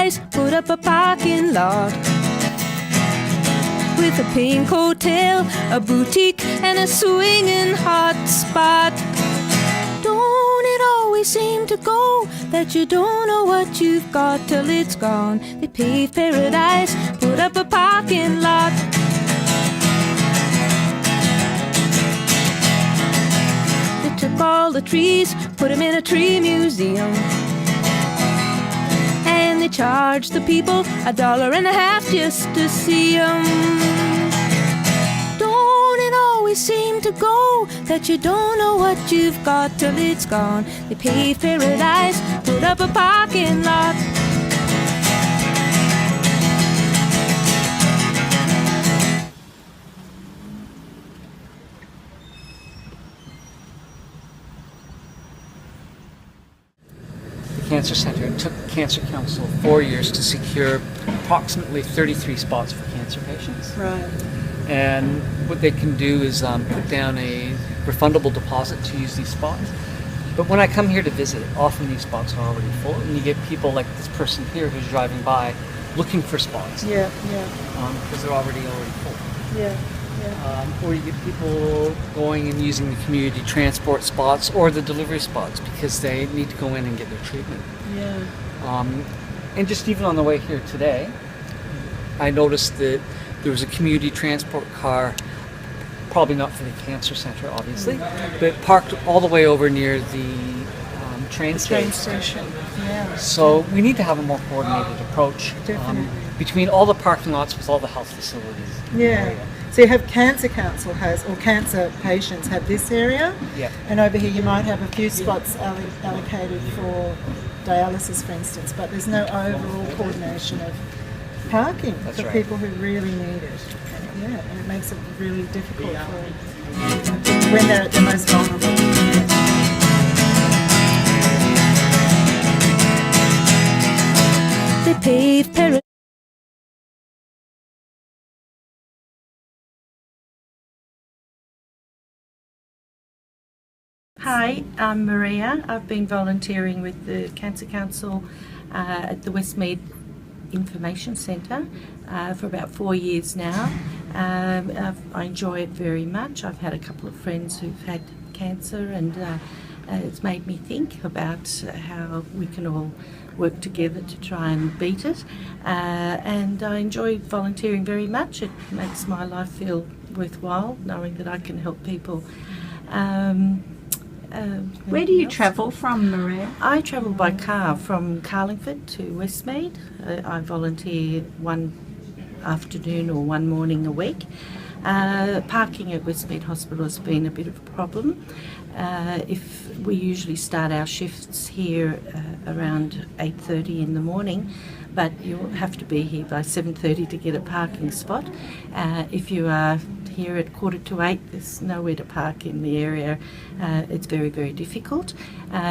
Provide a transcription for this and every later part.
paradise, put up a parking lot with a pink hotel, a boutique, and a swinging hot spot. Don't it always seem to go that you don't know what you've got till it's gone? They paved paradise, put up a parking lot. They took all the trees, put them in a tree museum, and they charged the people $1.50 just to see them. Don't it always seem to go that you don't know what you've got till it's gone? They paved paradise, put up a parking lot. Cancer Centre. It took Cancer Council 4 years to secure approximately 33 spots for cancer patients. Right. And what they can do is put down a refundable deposit to use these spots. But when I come here to visit, often these spots are already full, and you get people like this person here who's driving by looking for spots. Yeah. Because they're already full. Yeah. Or you get people going and using the community transport spots or the delivery spots because they need to go in and get their treatment. Yeah. And just even on the way here today, I noticed that there was a community transport car, probably not for the Cancer Centre, obviously, but parked all the way over near the train station. Yeah. So we need to have a more coordinated approach between all the parking lots with all the health facilities. Yeah. So you have Cancer Council or cancer patients have this area, and over here you might have a few spots allocated for dialysis, for instance, but there's no overall coordination of parking for people who really need it. And it makes it really difficult for when they're at their most vulnerable. They paved paradise. Hi, I'm Maria. I've been volunteering with the Cancer Council at the Westmead Information Centre for about 4 years now. I enjoy it very much. I've had a couple of friends who've had cancer, and it's made me think about how we can all work together to try and beat it. And I enjoy volunteering very much. It makes my life feel worthwhile, knowing that I can help people. Where do you travel from, Maria? I travel by car from Carlingford to Westmead. I volunteer one afternoon or one morning a week. Parking at Westmead Hospital has been a bit of a problem. If we usually start our shifts here around 8:30 in the morning, but you'll have to be here by 7:30 to get a parking spot. If you are here at 7:45, there's nowhere to park in the area. It's very, very difficult.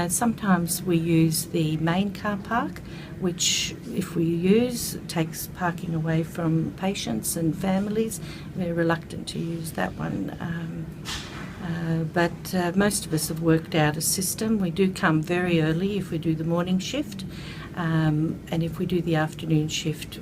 Sometimes we use the main car park, which if we use takes parking away from patients and families. We're reluctant to use that one. But most of us have worked out a system. We do come very early if we do the morning shift. And if we do the afternoon shift,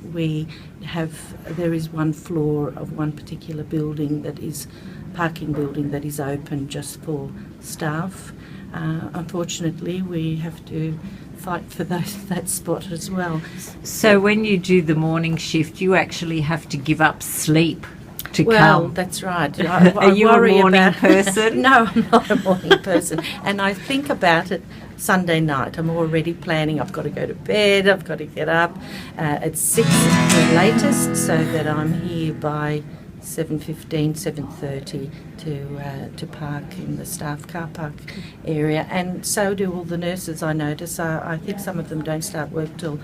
there is one floor of one particular building that is parking building that is open just for staff. Unfortunately, we have to fight for that spot as well. So when you do the morning shift, you actually have to give up sleep to come. Well, that's right. Are you a morning person? No, I'm not a morning person. And I think about it Sunday night. I'm already planning. I've got to go to bed. I've got to get up at 6 at the latest, so that I'm here by 7:15, 7:30 to park in the staff car park area. And so do all the nurses, I notice. I think some of them don't start work till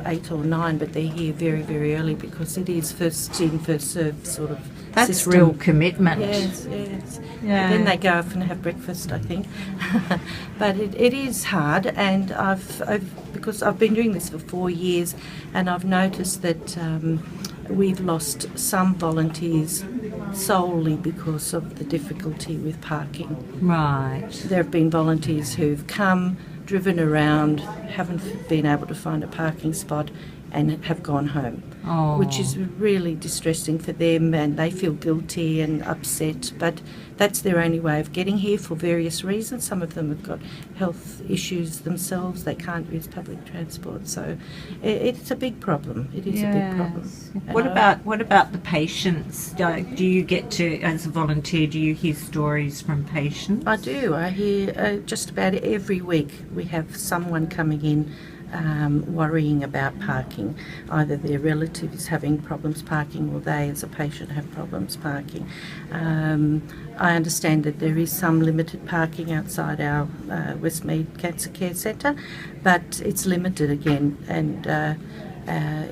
8 or 9, but they're here very, very early because it is first in, first served sort of That's system. real commitment. Yes. Yeah. Then they go off and have breakfast, I think. But it is hard, and because I've been doing this for 4 years, and I've noticed that we've lost some volunteers solely because of the difficulty with parking. Right. There have been volunteers who've come, driven around, haven't been able to find a parking spot, and have gone home, Oh. which is really distressing for them, and they feel guilty and upset, but that's their only way of getting here for various reasons. Some of them have got health issues themselves, they can't use public transport, so it's a big problem. It is a big problem. What about the patients? Do you get to, as a volunteer, do you hear stories from patients? I do. I hear just about every week we have someone coming in worrying about parking. Either their relative is having problems parking or they as a patient have problems parking. I understand that there is some limited parking outside our Westmead Cancer Care Centre, but it's limited again, and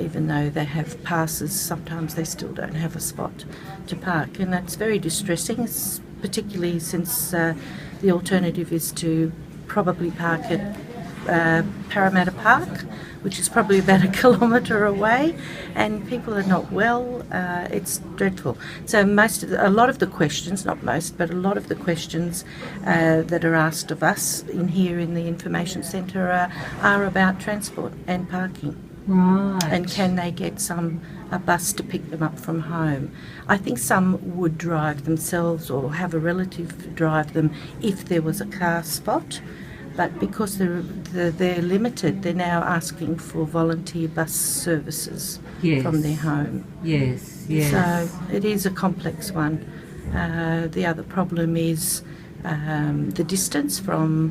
even though they have passes, sometimes they still don't have a spot to park, and that's very distressing, particularly since the alternative is to probably park at Parramatta Park, which is probably about 1 kilometre away, and people are not well. It's dreadful. So a lot of the questions, not most, but a lot of the questions that are asked of us here in the information centre are about transport and parking. Right. And can they get a bus to pick them up from home? I think some would drive themselves or have a relative drive them if there was a car spot. But because they're limited, they're now asking for volunteer bus services from their home. Yes. So it is a complex one. The other problem is the distance from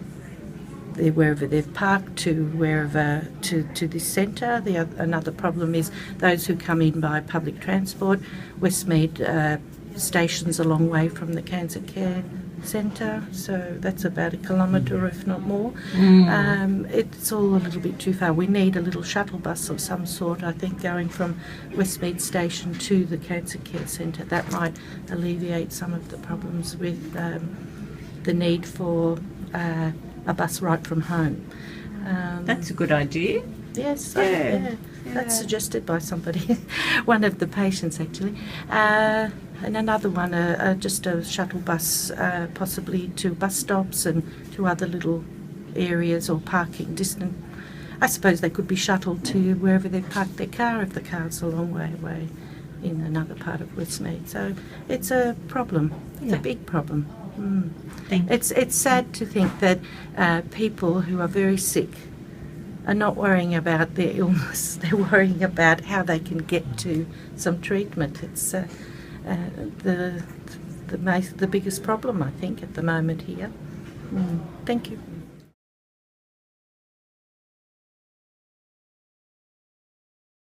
wherever they've parked to wherever to this centre. Another problem is those who come in by public transport. Westmead station's a long way from the Cancer Care Centre, so that's about 1 kilometre if not more. It's all a little bit too far. We need a little shuttle bus of some sort, I think, going from Westmead Station to the Cancer Care Centre. That might alleviate some of the problems with the need for a bus right from home. That's a good idea. Yes, that's suggested by somebody, one of the patients actually. And another one, just a shuttle bus, possibly to bus stops and to other little areas or parking distant. I suppose they could be shuttled to wherever they've parked their car if the car's a long way away in another part of Westmead. So it's a problem. It's a big problem. It's sad to think that people who are very sick are not worrying about their illness. They're worrying about how they can get to some treatment. It's the biggest problem, I think, at the moment here. Thank you.